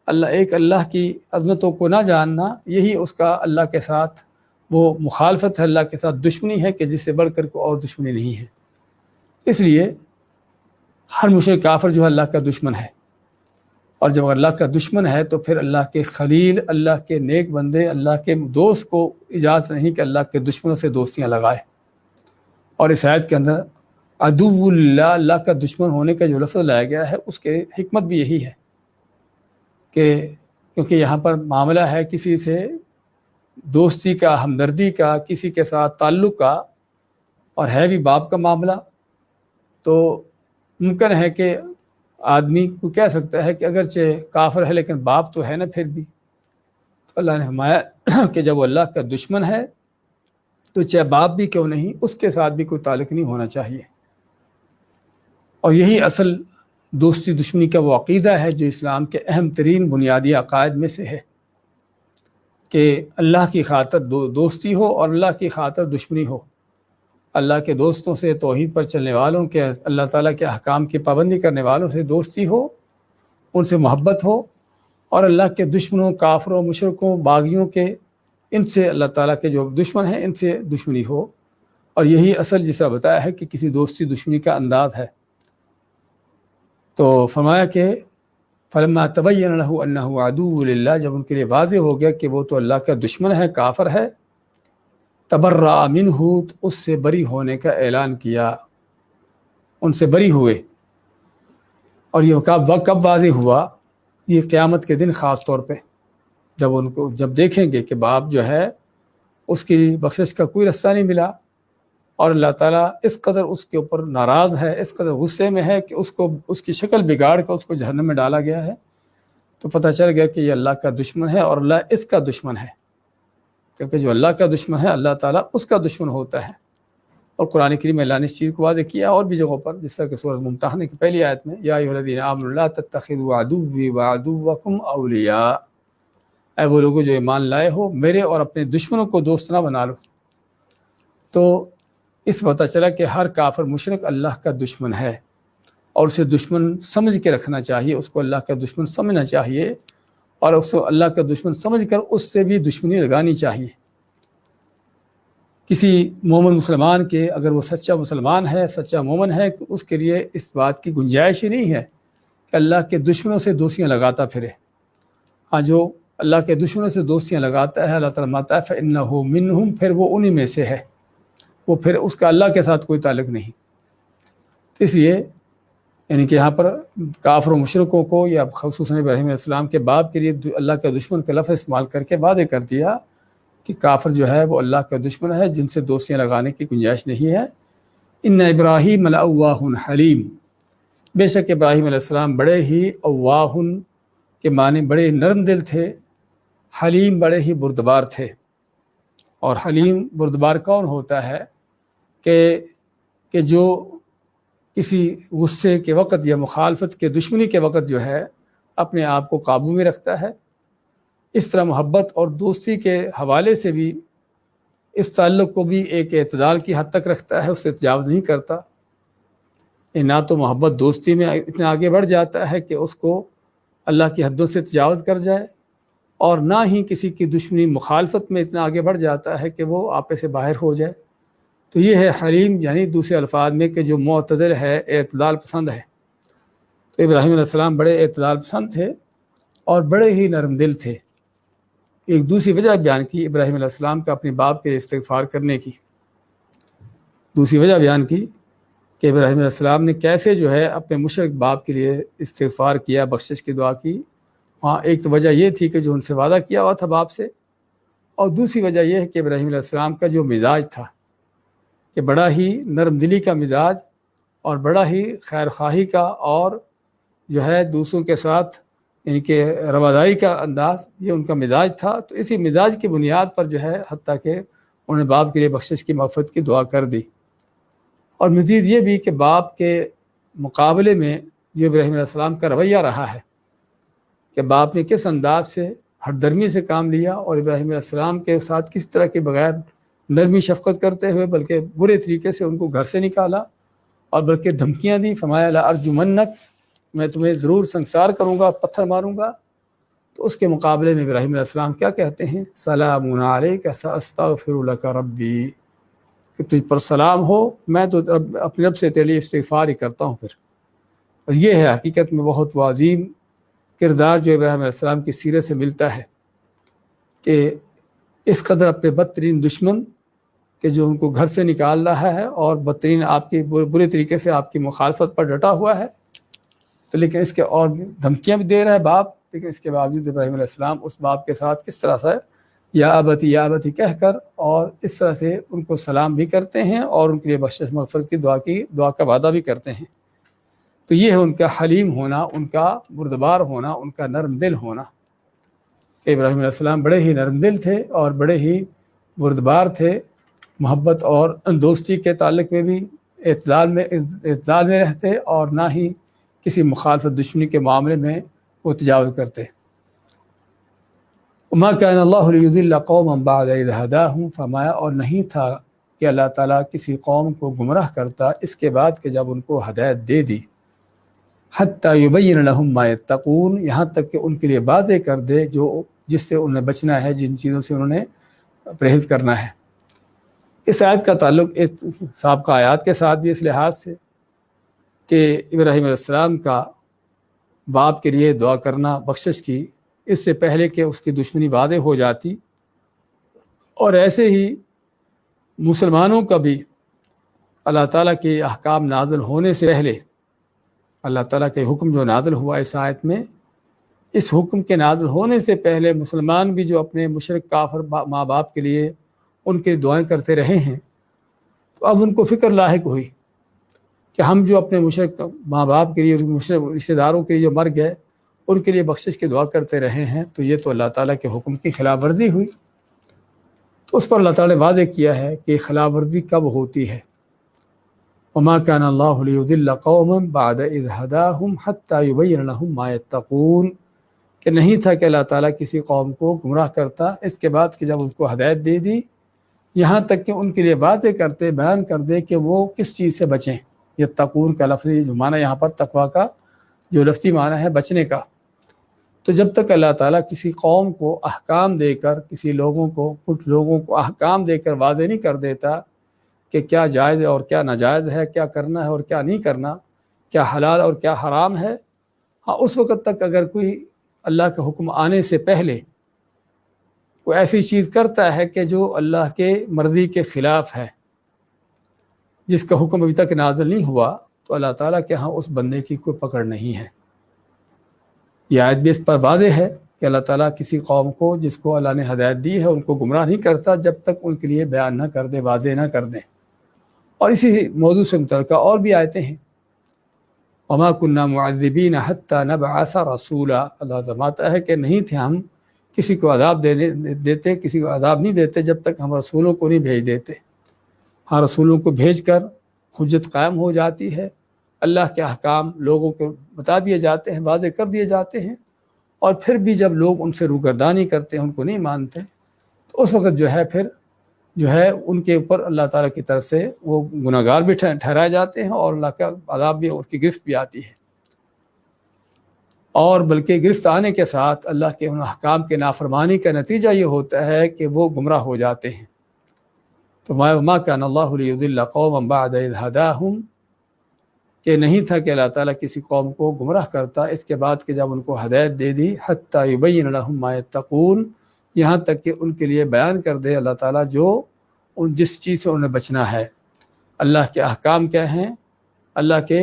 اللہ کی عظمتوں کو نہ جاننا، یہی اس کا اللہ کے ساتھ وہ مخالفت ہے، اللہ کے ساتھ دشمنی ہے کہ جس سے بڑھ کر کوئی اور دشمنی نہیں ہے۔ اس لیے ہر مشرک کافر جو ہے اللہ کا دشمن ہے، اور جب اللہ کا دشمن ہے تو پھر اللہ کے خلیل، اللہ کے نیک بندے، اللہ کے دوست کو اجازت نہیں کہ اللہ کے دشمنوں سے دوستیاں لگائے۔ اور اس آیت کے اندر عدو اللہ، اللہ کا دشمن ہونے کا جو لفظ لایا گیا ہے، اس کے حکمت بھی یہی ہے کہ کیونکہ یہاں پر معاملہ ہے کسی سے دوستی کا، ہمدردی کا، کسی کے ساتھ تعلق کا، اور ہے بھی باپ کا معاملہ، تو ممکن ہے کہ آدمی کو کہہ سکتا ہے کہ اگرچہ کافر ہے لیکن باپ تو ہے نا پھر بھی۔ تو اللہ نے فرمایا کہ جب وہ اللہ کا دشمن ہے تو چاہے باپ بھی کیوں نہیں، اس کے ساتھ بھی کوئی تعلق نہیں ہونا چاہیے۔ اور یہی اصل دوستی دشمنی کا وہ عقیدہ ہے جو اسلام کے اہم ترین بنیادی عقائد میں سے ہے کہ اللہ کی خاطر دوستی ہو اور اللہ کی خاطر دشمنی ہو۔ اللہ کے دوستوں سے، توحید پر چلنے والوں کے، اللہ تعالیٰ کے احکام کی پابندی کرنے والوں سے دوستی ہو، ان سے محبت ہو، اور اللہ کے دشمنوں، کافروں، مشرکوں، باغیوں کے، ان سے اللہ تعالیٰ کے جو دشمن ہیں ان سے دشمنی ہو۔ اور یہی اصل جسا بتایا ہے کہ کسی دوستی دشمنی کا انداز ہے۔ تو فرمایا کہ فلما تبین لہ انہ عدو للہ، جب ان کے لیے واضح ہو گیا کہ وہ تو اللہ کا دشمن ہے، کافر ہے، تبرأ منہ، اس سے بری ہونے کا اعلان کیا، ان سے بری ہوئے۔ اور یہ کب واضح ہوا؟ یہ قیامت کے دن خاص طور پہ، جب دیکھیں گے کہ باپ جو ہے اس کی بخشش کا کوئی رستہ نہیں ملا اور اللہ تعالیٰ اس قدر اس کے اوپر ناراض ہے، اس قدر غصے میں ہے کہ اس کی شکل بگاڑ کر اس کو جہنم میں ڈالا گیا ہے، تو پتہ چل گیا کہ یہ اللہ کا دشمن ہے اور اللہ اس کا دشمن ہے، کیونکہ جو اللہ کا دشمن ہے اللہ تعالیٰ اس کا دشمن ہوتا ہے۔ اور قرآن کریم میں اللہ نے اس چیز کو واضح کیا اور بھی جگہوں پر، جس طرح کہ سورۃ ممتحنہ کی پہلی آیت میں یا ایھا الذین آمنوا لا تتخذوا عدوی وعدوکم اولیاء، اے وہ لوگوں جو ایمان لائے ہو میرے اور اپنے دشمنوں کو دوست نہ بنا لو۔ تو اس پتہ چلا کہ ہر کافر مشرک اللہ کا دشمن ہے اور اسے دشمن سمجھ کے رکھنا چاہیے، اس کو اللہ کا دشمن سمجھنا چاہیے اور اس کو اللہ کا دشمن سمجھ کر اس سے بھی دشمنی لگانی چاہیے۔ کسی مومن مسلمان کے اگر وہ سچا مسلمان ہے، سچا مومن ہے، اس کے لیے اس بات کی گنجائش ہی نہیں ہے کہ اللہ کے دشمنوں سے دوستیاں لگاتا پھرے۔ ہاں، جو اللہ کے دشمنوں سے دوستیاں لگاتا ہے اللہ تعالیٰ فرماتا ہے فَإِنَّهُ مِنْهُمْ، پھر وہ انہی میں سے ہے، وہ پھر اس کا اللہ کے ساتھ کوئی تعلق نہیں۔ تو اس لیے یعنی کہ یہاں پر کافر و مشرکوں کو یا خصوصاً ابراہیم علیہ السلام کے باپ کے لیے اللہ کا دشمن کا لفظ استعمال کر کے وعدے کر دیا کہ کافر جو ہے وہ اللہ کا دشمن ہے، جن سے دوستیاں لگانے کی گنجائش نہیں ہے۔ ان ابراہیم لأواہ حلیم، بے شک ابراہیم علیہ السلام بڑے ہی اواہ کے معنی بڑے نرم دل تھے، حلیم بڑے ہی بردبار تھے۔ اور حلیم بردبار کون ہوتا ہے کہ جو کسی غصے کے وقت یا مخالفت کے دشمنی کے وقت جو ہے اپنے آپ کو قابو میں رکھتا ہے، اس طرح محبت اور دوستی کے حوالے سے بھی اس تعلق کو بھی ایک اعتدال کی حد تک رکھتا ہے، اس سے تجاوز نہیں کرتا۔ نہ تو محبت دوستی میں اتنا آگے بڑھ جاتا ہے کہ اس کو اللہ کی حدوں سے تجاوز کر جائے، اور نہ ہی کسی کی دشمنی مخالفت میں اتنا آگے بڑھ جاتا ہے کہ وہ آپے سے باہر ہو جائے۔ تو یہ ہے حلیم، یعنی دوسرے الفاظ میں کہ جو معتدل ہے، اعتدال پسند ہے۔ تو ابراہیم علیہ السلام بڑے اعتدال پسند تھے اور بڑے ہی نرم دل تھے۔ ایک دوسری وجہ بیان کی ابراہیم علیہ السلام کا اپنے باپ کے استغفار کرنے کی، دوسری وجہ بیان کی کہ ابراہیم علیہ السلام نے کیسے جو ہے اپنے مشرک باپ کے لیے استغفار کیا، بخشش کی دعا کی۔ ہاں، ایک تو وجہ یہ تھی کہ جو ان سے وعدہ کیا ہوا تھا باپ سے، اور دوسری وجہ یہ ہے کہ ابراہیم علیہ السلام کا جو مزاج تھا کہ بڑا ہی نرم دلی کا مزاج اور بڑا ہی خیر خواہی کا اور جو ہے دوسروں کے ساتھ یعنی کہ رواداری کا انداز، یہ ان کا مزاج تھا۔ تو اسی مزاج کی بنیاد پر جو ہے حتیٰ کہ انہوں نے باپ کے لیے بخشش کی مغفرت کی دعا کر دی۔ اور مزید یہ بھی کہ باپ کے مقابلے میں جو ابراہیم علیہ السلام کا رویہ رہا ہے کہ باپ نے کس انداز سے ہٹ درمی سے کام لیا اور ابراہیم علیہ السلام کے ساتھ کس طرح کے بغیر نرمی شفقت کرتے ہوئے بلکہ برے طریقے سے ان کو گھر سے نکالا اور بلکہ دھمکیاں دی، فرمایا لأرجمنک، میں تمہیں ضرور سنگسار کروں گا، پتھر ماروں گا۔ تو اس کے مقابلے میں ابراہیم علیہ السلام کیا کہتے ہیں؟ سلام علیک ساستغفر لک ربی، کہ تجھ پر سلام ہو، میں تو اپنے رب سے تیرے لیے استغفار ہی کرتا ہوں۔ پھر اور یہ ہے حقیقت میں بہت عظیم کردار جو ابراہیم علیہ السلام کی سیرت سے ملتا ہے کہ اس قدر اپنے بدترین دشمن کہ جو ان کو گھر سے نکال رہا ہے اور بدترین آپ کی برے طریقے سے آپ کی مخالفت پر ڈٹا ہوا ہے، تو لیکن اس کے اور دھمکیاں بھی دے رہا ہے باپ، لیکن اس کے باوجود ابراہیم علیہ السلام اس باپ کے ساتھ کس طرح سے یا ابتی کہہ کر اور اس طرح سے ان کو سلام بھی کرتے ہیں اور ان کے لیے بخشش مغفرت کی دعا کا وعدہ بھی کرتے ہیں۔ تو یہ ہے ان کا حلیم ہونا، ان کا بردبار ہونا، ان کا نرم دل ہونا کہ ابراہیم علیہ السلام بڑے ہی نرم دل تھے اور بڑے ہی بردبار تھے، محبت اور دوستی کے تعلق میں بھی اعتدال میں رہتے اور نہ ہی کسی مخالفت دشمنی کے معاملے میں وہ تجاوز کرتے۔ وما كان اللہ لیضل قوما بعد اذ ھداھم، فرمایا اور نہیں تھا کہ اللہ تعالیٰ کسی قوم کو گمراہ کرتا اس کے بعد کہ جب ان کو ہدایت دے دی، حتی یبین لہم ما یتقون، یہاں تک کہ ان کے لیے واضح کر دے جس سے انہیں بچنا ہے، جن چیزوں سے انہوں نے پرہیز کرنا ہے۔ اس آیت کا تعلق سابقہ آیات کے ساتھ بھی اس لحاظ سے کہ ابراہیم علیہ السلام کا باپ کے لیے دعا کرنا بخشش کی اس سے پہلے کہ اس کی دشمنی واضح ہو جاتی، اور ایسے ہی مسلمانوں کا بھی اللہ تعالیٰ کے احکام نازل ہونے سے پہلے اللہ تعالیٰ کے حکم جو نازل ہوا اس آیت میں، اس حکم کے نازل ہونے سے پہلے مسلمان بھی جو اپنے مشرک کافر ماں باپ کے لیے ان کے دعائیں کرتے رہے ہیں، تو اب ان کو فکر لاحق ہوئی کہ ہم جو اپنے مشرک ماں باپ کے لیے، مشرک رشتہ داروں کے لیے جو مر گئے ان کے لیے بخشش کی دعا کرتے رہے ہیں، تو یہ تو اللہ تعالیٰ کے حکم کی خلاف ورزی ہوئی۔ تو اس پر اللہ تعالیٰ نے واضح کیا ہے کہ خلاف ورزی کب ہوتی ہے۔ وما كان الله ليضل قوما بعد إذ هداهم حتى يبين لهم ما يتقون، کہ نہیں تھا کہ اللہ تعالیٰ کسی قوم کو گمراہ کرتا اس کے بعد کہ جب اس کو ہدایت دے دی، یہاں تک کہ ان کے لیے واضح کرتے، بیان کر دے کہ وہ کس چیز سے بچیں۔ یتقون کا لفظی جو معنی یہاں پر تقویٰ کا جو لفظی معنی ہے بچنے کا، تو جب تک اللہ تعالیٰ کسی قوم کو احکام دے کر، کسی لوگوں کو، کچھ لوگوں کو احکام دے کر واضح نہیں کر دیتا کہ کیا جائز ہے اور کیا ناجائز ہے، کیا کرنا ہے اور کیا نہیں کرنا، کیا حلال اور کیا حرام ہے، ہاں اس وقت تک اگر کوئی اللہ کا حکم آنے سے پہلے کوئی ایسی چیز کرتا ہے کہ جو اللہ کے مرضی کے خلاف ہے، جس کا حکم ابھی تک نازل نہیں ہوا، تو اللہ تعالیٰ کے ہاں اس بندے کی کوئی پکڑ نہیں ہے۔ یہ آیت بھی اس پر واضح ہے کہ اللہ تعالیٰ کسی قوم کو جس کو اللہ نے ہدایت دی ہے ان کو گمراہ نہیں کرتا جب تک ان کے لیے بیان نہ کر دے، واضح نہ کر دیں۔ اور اسی موضوع سے متعلقہ اور بھی آیتیں ہیں۔ وما كنا معذبین حتی نبعث رسولا، اللہ فرماتا ہے کہ نہیں تھے ہم کسی کو عذاب دیتے، کسی کو عذاب نہیں دیتے جب تک ہم رسولوں کو نہیں بھیج دیتے۔ ہاں رسولوں کو بھیج کر حجت قائم ہو جاتی ہے، اللہ کے احکام لوگوں کو بتا دیے جاتے ہیں، واضح کر دیے جاتے ہیں، اور پھر بھی جب لوگ ان سے روگردانی کرتے ہیں، ان کو نہیں مانتے، تو اس وقت پھر ان کے اوپر اللہ تعالیٰ کی طرف سے وہ گناہ گار بھی ٹھہرائے جاتے ہیں، اور اللہ کا عذاب بھی، ان کی گرفت بھی آتی ہے۔ اور بلکہ گرفت آنے کے ساتھ اللہ کے ان احکام کے نافرمانی کا نتیجہ یہ ہوتا ہے کہ وہ گمراہ ہو جاتے ہیں۔ تو ما كان الله ليضل قوما بعد إذ هداهم، کہ نہیں تھا کہ اللہ تعالیٰ کسی قوم کو گمراہ کرتا اس کے بعد کہ جب ان کو ہدایت دے دی، حتی یبین لهم ما يتقون، یہاں تک کہ ان کے لیے بیان کر دے اللہ تعالیٰ جو جس چیز سے انہیں بچنا ہے، اللہ کے احکام کیا ہیں، اللہ کے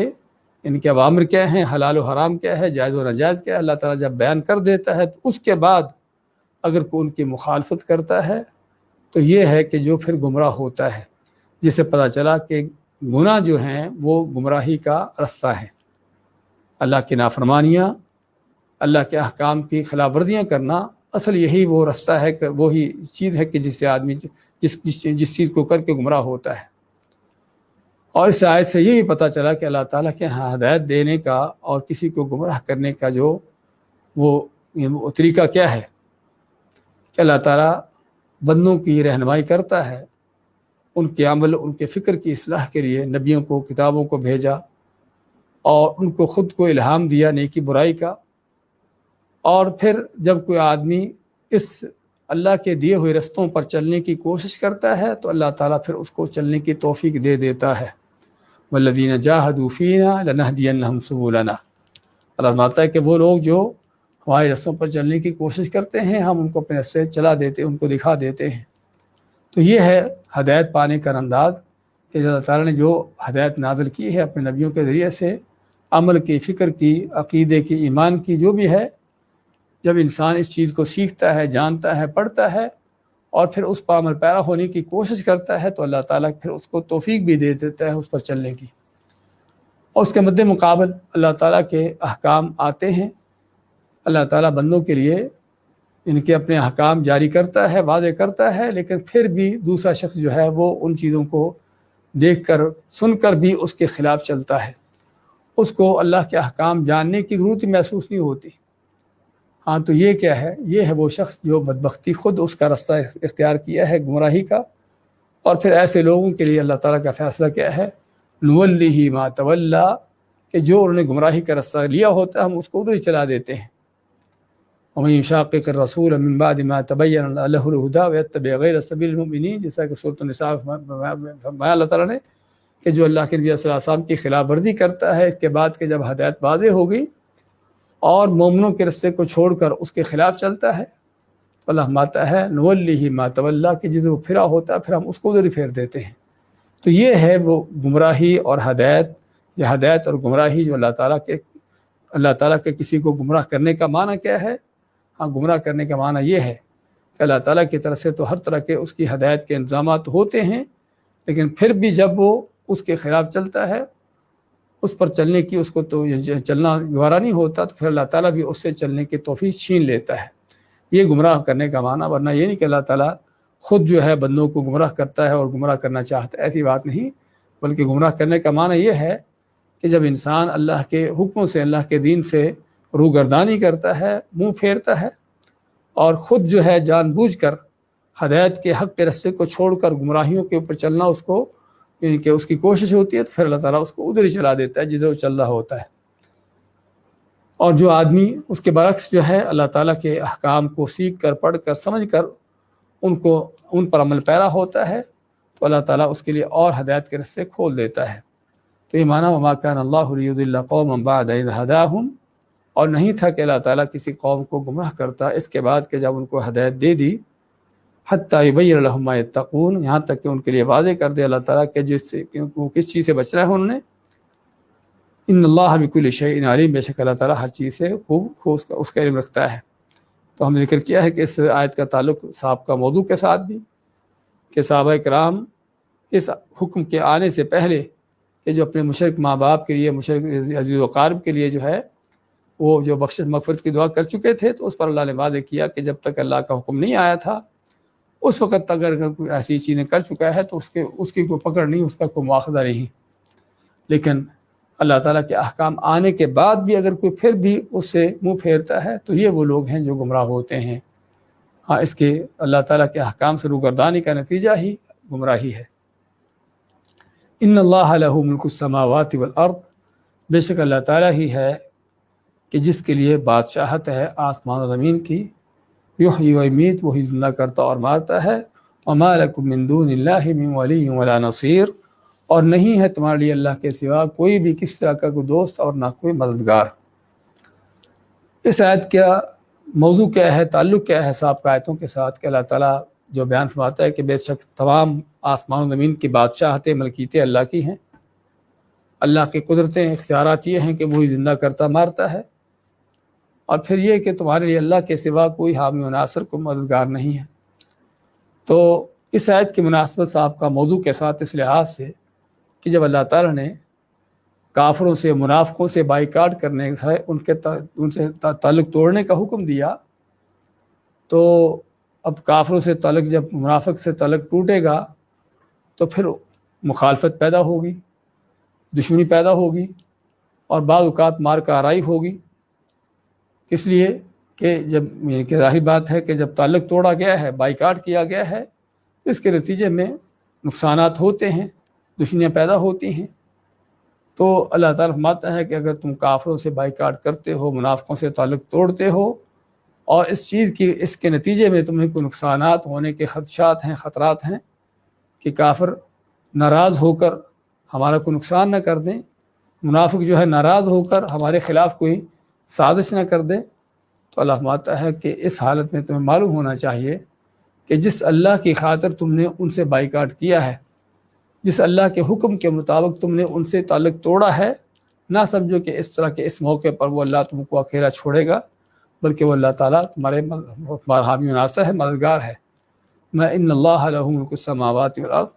ان کے اوامر کیا ہیں، حلال و حرام کیا ہے، جائز و ناجائز کیا ہے، اللہ تعالیٰ جب بیان کر دیتا ہے تو اس کے بعد اگر کوئی ان کی مخالفت کرتا ہے تو یہ ہے کہ جو پھر گمراہ ہوتا ہے، جس سے پتہ چلا کہ گناہ جو ہیں وہ گمراہی کا رستہ ہے۔ اللہ کی نافرمانیاں، اللہ کے احکام کی خلاف ورزیاں کرنا، اصل یہی وہ رستہ ہے، کہ وہی چیز ہے کہ جس سے آدمی جس چیز کو کر کے گمراہ ہوتا ہے۔ اور اس آیت سے یہ بھی پتہ چلا کہ اللہ تعالیٰ کے ہاں ہدایت دینے کا اور کسی کو گمراہ کرنے کا جو وہ طریقہ کیا ہے، کہ اللہ تعالیٰ بندوں کی رہنمائی کرتا ہے، ان کے عمل، ان کے فکر کی اصلاح کے لیے نبیوں کو، کتابوں کو بھیجا، اور ان کو خود کو الہام دیا نیکی برائی کا۔ اور پھر جب کوئی آدمی اس اللہ کے دیے ہوئے رستوں پر چلنے کی کوشش کرتا ہے تو اللہ تعالیٰ پھر اس کو چلنے کی توفیق دے دیتا ہے۔ والذین جاہدوا فینا لنہدینہم سبلنا، اللہ فرماتا ہے کہ وہ لوگ جو ہمارے رستوں پر چلنے کی کوشش کرتے ہیں ہم ان کو اپنے رستے چلا دیتے، ان کو دکھا دیتے ہیں۔ تو یہ ہے ہدایت پانے کا انداز، کہ اللہ تعالیٰ نے جو ہدایت نازل کی ہے اپنے نبیوں کے ذریعے سے، عمل کی، فکر کی، عقیدے کی، ایمان کی، جو بھی ہے، جب انسان اس چیز کو سیکھتا ہے، جانتا ہے، پڑھتا ہے، اور پھر اس پر عمل پیرا ہونے کی کوشش کرتا ہے تو اللہ تعالیٰ پھر اس کو توفیق بھی دے دیتا ہے اس پر چلنے کی۔ اور اس کے مد مقابل اللہ تعالیٰ کے احکام آتے ہیں، اللہ تعالیٰ بندوں کے لیے ان کے اپنے احکام جاری کرتا ہے، واضح کرتا ہے، لیکن پھر بھی دوسرا شخص جو ہے وہ ان چیزوں کو دیکھ کر، سن کر بھی اس کے خلاف چلتا ہے، اس کو اللہ کے احکام جاننے کی ضرورت محسوس نہیں ہوتی۔ ہاں تو یہ کیا ہے؟ یہ ہے وہ شخص جو بدبختی خود اس کا رستہ اختیار کیا ہے گمراہی کا۔ اور پھر ایسے لوگوں کے لیے اللہ تعالیٰ کا فیصلہ کیا ہے؟ نولیہ ما تولی، کہ جو انہوں نے گمراہی کا رستہ لیا ہوتا ہے ہم اس کو ادھر ہی چلا دیتے ہیں۔ ومن یشاقق الرسول من بعد ما تبین له الہدی ویتبع غیر سبیل المؤمنین، جیسا کہ سورۃ النساء فرمایا اللہ تعالیٰ نے کہ جو اللہ کے نبی صلی اللہ علیہ وسلم کی خلاف ورزی کرتا ہے اس کے بعد کہ جب ہدایت واضح ہو گئی اور مومنوں کے رستے کو چھوڑ کر اس کے خلاف چلتا ہے تو اللہ ماتا ہے نولیہ ما تولی، کہ جدھر وہ پھرا ہوتا ہے پھر ہم اس کو ادھر ہی پھیر دیتے ہیں۔ تو یہ ہے وہ گمراہی اور ہدایت، یا ہدایت اور گمراہی جو اللہ تعالیٰ کے اللہ تعالیٰ کے کسی کو گمراہ کرنے کا معنی کیا ہے؟ ہاں، گمراہ کرنے کا معنی یہ ہے کہ اللہ تعالیٰ کی طرف سے تو ہر طرح کے اس کی ہدایت کے انتظامات ہوتے ہیں، لیکن پھر بھی جب وہ اس کے خلاف چلتا ہے، اس پر چلنے کی اس کو تو چلنا گوارا نہیں ہوتا، تو پھر اللہ تعالیٰ بھی اس سے چلنے کی توفیق چھین لیتا ہے۔ یہ گمراہ کرنے کا معنی، ورنہ یہ نہیں کہ اللہ تعالیٰ خود جو ہے بندوں کو گمراہ کرتا ہے اور گمراہ کرنا چاہتا ہے، ایسی بات نہیں، بلکہ گمراہ کرنے کا معنی یہ ہے کہ جب انسان اللہ کے حکموں سے، اللہ کے دین سے روگردانی کرتا ہے، منہ پھیرتا ہے، اور خود جو ہے جان بوجھ کر ہدایت کے حق کے رستے کو چھوڑ کر گمراہیوں کے اوپر چلنا اس کو کہ اس کی کوشش ہوتی ہے، تو پھر اللہ تعالیٰ اس کو ادھر ہی چلا دیتا ہے جدھر وہ چل رہا ہوتا ہے۔ اور جو آدمی اس کے برعکس جو ہے اللہ تعالیٰ کے احکام کو سیکھ کر، پڑھ کر، سمجھ کر ان پر عمل پیرا ہوتا ہے، تو اللہ تعالیٰ اس کے لیے اور ہدایت کے رستے کھول دیتا ہے۔ تو یہ معنی وما کان اللہ لیضل قوما بعد اذ ہداہم، اور نہیں تھا کہ اللہ تعالیٰ کسی قوم کو گمراہ کرتا اس کے بعد کہ جب ان کو ہدایت دے دی، حتی یبین لہم ما یتقون، یہاں تک کہ ان کے لیے واضح کر دے اللہ تعالیٰ کہ وہ کس چیز سے بچنا ہے انہوں نے۔ ان اللہ بکل شیء علیم، بے شک اللہ تعالیٰ ہر چیز سے خوب اس کا علم رکھتا ہے۔ تو ہم نے ذکر کیا ہے کہ اس آیت کا تعلق سابقہ موضوع کے ساتھ بھی، کہ صحابہ کرام اس حکم کے آنے سے پہلے کہ جو اپنے مشرک ماں باپ کے لیے، مشرک عزیز و اقارب کے لیے جو ہے وہ جو بخشش مغفرت کی دعا کر چکے تھے، تو اس پر اللہ نے وعدہ کیا کہ جب تک اللہ کا حکم نہیں آیا تھا اس وقت تک اگر کوئی ایسی چیزیں کر چکا ہے تو اس کی کوئی پکڑ نہیں، اس کا کوئی مواخذہ نہیں۔ لیکن اللہ تعالیٰ کے احکام آنے کے بعد بھی اگر کوئی پھر بھی اس سے منہ پھیرتا ہے تو یہ وہ لوگ ہیں جو گمراہ ہوتے ہیں۔ ہاں، اس کے اللہ تعالیٰ کے احکام سے روگردانی کا نتیجہ ہی گمراہی ہے۔ ان اللہ لہ ملک السماوات والارض، بے شک اللہ تعالیٰ ہی ہے کہ جس کے لیے بادشاہت ہے آسمان و زمین کی، یحیی و یمیت، وہی زندہ کرتا اور مارتا ہے، وما لکم من دون اللہ من ولی ولا نصیر، اور نہیں ہے تمہارے لیے اللہ کے سوا کوئی بھی کس طرح کا کوئی دوست اور نہ کوئی مددگار۔ اس آیت کا موضوع کیا ہے، تعلق کیا ہے سابقہ آیتوں کے ساتھ، کہ اللہ تعالیٰ جو بیان فرماتا ہے کہ بے شک تمام آسمان و زمین کی بادشاہتیں، ملکیتیں اللہ کی ہیں، اللہ کی قدرتیں، اختیارات یہ ہیں کہ وہی زندہ کرتا مارتا ہے، اور پھر یہ کہ تمہارے لیے اللہ کے سوا کوئی حامی و ناصر، کوئی مددگار نہیں ہے۔ تو اس آیت کی مناسبت صاحب کا موضوع کے ساتھ اس لحاظ سے کہ جب اللہ تعالیٰ نے کافروں سے، منافقوں سے بائیکاٹ کرنے سے، ان سے تعلق توڑنے کا حکم دیا، تو اب کافروں سے تعلق، جب منافق سے تعلق ٹوٹے گا تو پھر مخالفت پیدا ہوگی، دشمنی پیدا ہوگی، اور بعض اوقات مار کا آرائی ہوگی۔ اس لیے کہ جب کہ ظاہر بات ہے کہ جب تعلق توڑا گیا ہے، بائیکاٹ کیا گیا ہے، اس کے نتیجے میں نقصانات ہوتے ہیں، دشمنیاں پیدا ہوتی ہیں۔ تو اللہ تعالیٰ فرماتا ہے کہ اگر تم کافروں سے بائیکاٹ کرتے ہو، منافقوں سے تعلق توڑتے ہو، اور اس کے نتیجے میں تمہیں کوئی نقصانات ہونے کے خدشات ہیں، خطرات ہیں، کہ کافر ناراض ہو کر ہمارا کوئی نقصان نہ کر دیں، منافق جو ہے ناراض ہو کر ہمارے خلاف کوئی سازش نہ کر دیں، تو اللہ فرماتا ہے کہ اس حالت میں تمہیں معلوم ہونا چاہیے کہ جس اللہ کی خاطر تم نے ان سے بائیکاٹ کیا ہے، جس اللہ کے حکم کے مطابق تم نے ان سے تعلق توڑا ہے، نہ سمجھو کہ اس طرح کے اس موقع پر وہ اللہ تم کو اکیلا چھوڑے گا، بلکہ وہ اللہ تعالیٰ تمہارا حامی و ناصر ہے، مددگار ہے۔ میں ان اللہ لہ ملک السماوات والارض،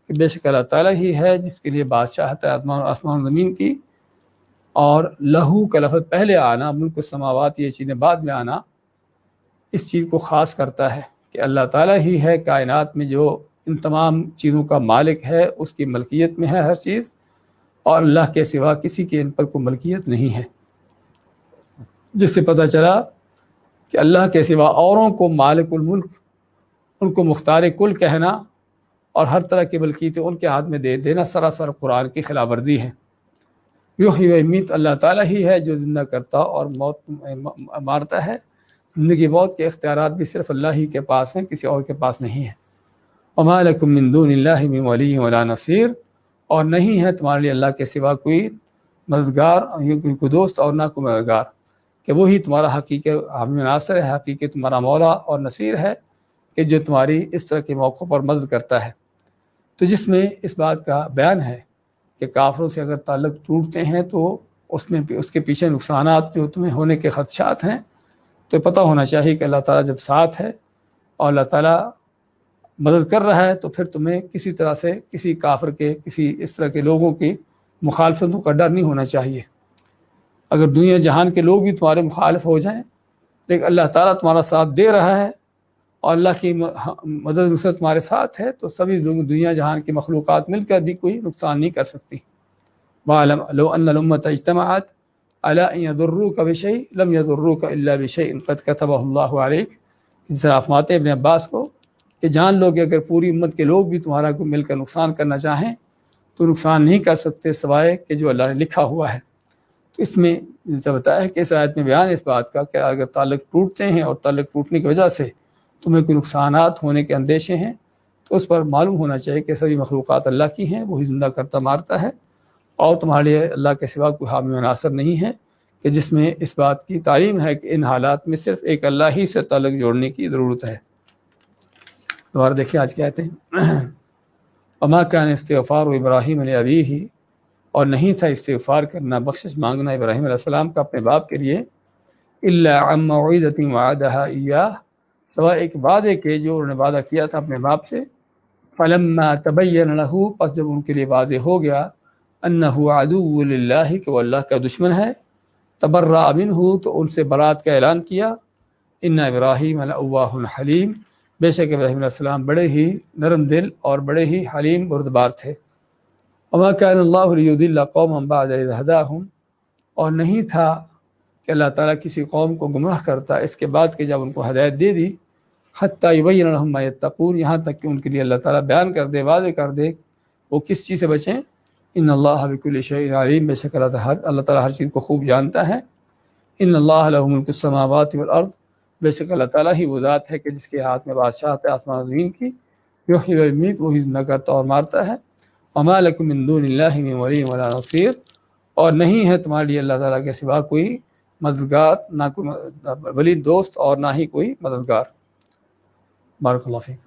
کہ بے شک اللہ تعالیٰ ہی ہے جس کے لیے بادشاہت ہے آسمان و زمین کی، اور لہو کا لفظ پہلے آنا، ملک السماوات یہ چیزیں بعد میں آنا، اس چیز کو خاص کرتا ہے کہ اللہ تعالیٰ ہی ہے کائنات میں جو ان تمام چیزوں کا مالک ہے، اس کی ملکیت میں ہے ہر چیز، اور اللہ کے سوا کسی کے ان پر کوئی ملکیت نہیں ہے۔ جس سے پتہ چلا کہ اللہ کے سوا اوروں کو مالک الملک، ان کو مختار کل کہنا اور ہر طرح کی ملکیتیں ان کے ہاتھ میں دے دینا سراسر قرآن کی خلاف ورزی ہے۔ یحیی و یمیت، اللہ تعالیٰ ہی ہے جو زندہ کرتا اور موت مارتا ہے، زندگی موت کے اختیارات بھی صرف اللہ ہی کے پاس ہیں، کسی اور کے پاس نہیں ہے۔ وما لکم من دون اللہ من ولی ولا نصیر، اور نہیں ہے تمہارے لیے اللہ کے سوا کوئی مددگار، کوئی دوست اور نہ کوئی مددگار، کہ وہی تمہارا حقیقی حامی و ناصر ہے، حقیقی تمہارا مولا اور نصیر ہے، کہ جو تمہاری اس طرح کے موقعوں پر مدد کرتا ہے۔ تو جس میں اس بات کا بیان ہے کہ کافروں سے اگر تعلق ٹوٹتے ہیں تو اس کے پیچھے نقصانات جو تمہیں ہونے کے خدشات ہیں، تو پتہ ہونا چاہیے کہ اللہ تعالیٰ جب ساتھ ہے اور اللہ تعالیٰ مدد کر رہا ہے، تو پھر تمہیں کسی طرح سے کسی کافر کے، کسی اس طرح کے لوگوں کی مخالفتوں کا ڈر نہیں ہونا چاہیے۔ اگر دنیا جہان کے لوگ بھی تمہارے مخالف ہو جائیں، لیکن اللہ تعالیٰ تمہارا ساتھ دے رہا ہے اور اللہ کی مدد نصرت تمہارے ساتھ ہے، تو سبھی لوگ دنیا جہان کی مخلوقات مل کر بھی کوئی نقصان نہیں کر سکتی۔ وَاعْلَمْ لَوْ أَنَّ الْأُمَّةَ اجْتَمَعَتْ عَلَىٰ أَن يَضُرُّوكَ بِشَيْءٍ لَمْ يَضُرُّوكَ إِلَّا بِشَيْءٍ قَدْ كَتَبَهُ اللَّهُ عَلَيْكَ۔ جس طرح فرماتے ابن عباس کو کہ جان لو کہ اگر پوری امت کے لوگ بھی تمہارا کو مل کر نقصان کرنا چاہیں تو نقصان نہیں کر سکتے سوائے کہ جو اللہ نے لکھا ہوا ہے۔ تو اس میں جیسا بتایا ہے کہ اس آیت میں بیان اس بات کا کہ اگر تعلق ٹوٹتے ہیں اور تعلق ٹوٹنے کی وجہ سے تمہیں کوئی نقصانات ہونے کے اندیشے ہیں، تو اس پر معلوم ہونا چاہیے کہ سبھی مخلوقات اللہ کی ہیں، وہی زندہ کرتا مارتا ہے، اور تمہارے لیے اللہ کے سوا کوئی حامی و ناصر نہیں ہے، کہ جس میں اس بات کی تعلیم ہے کہ ان حالات میں صرف ایک اللہ ہی سے تعلق جوڑنے کی ضرورت ہے۔ دوبارہ دیکھیں آج کیا کہتے ہیں، وما کان استغفار ابراہیم لابیہ، اور نہیں تھا استغفار کرنا، بخشش مانگنا ابراہیم علیہ السلام کا اپنے باپ کے لیے، الا عن موعظۃ وعدہا ایاہ، سوائے ایک وعدے کے جو انہوں نے وعدہ کیا تھا اپنے باپ سے، فلما تبین لہ، پس جب ان کے لیے واضح ہو گیا، انہ عدو للہ، کہ وہ اللہ کا دشمن ہے، تبرأ منہ، تو ان سے برات کا اعلان کیا، ان ابراہیم لأواہ حلیم، بے شک ابراہیم علیہ السلام بڑے ہی نرم دل اور بڑے ہی حلیم بردبار تھے۔ وما كان اللہ لیضل قوما بعد اذ ہداہم، اور نہیں تھا کہ اللہ تعالیٰ کسی قوم کو گمراہ کرتا اس کے بعد کہ جب ان کو ہدایت دے دی، حتی یبین لہم ما یتقون، یہاں تک کہ ان کے لیے اللہ تعالیٰ بیان کر دے، واضح کر دے وہ کس چیز سے بچیں۔ ان اللہ بکل شیء علیم، بے شک اللہ تعالیٰ ہر چیز کو خوب جانتا ہے۔ ان اللہ لہ ملک السماوات والارض، بے شک اللہ تعالیٰ ہی وہ ذات ہے کہ جس کے ہاتھ میں بادشاہت ہے آسمان زمین کی، یحیی و یمیت، وہی زندہ کرتا اور مارتا ہے۔ وما لکم من دون اللہ من ولی ولا نصیر، اور نہیں ہے تمہارے لیے اللہ تعالیٰ کے سوا کوئی مددگار، نہ کوئی ولی دوست اور نہ ہی کوئی مددگار۔ بارک اللہ فیک۔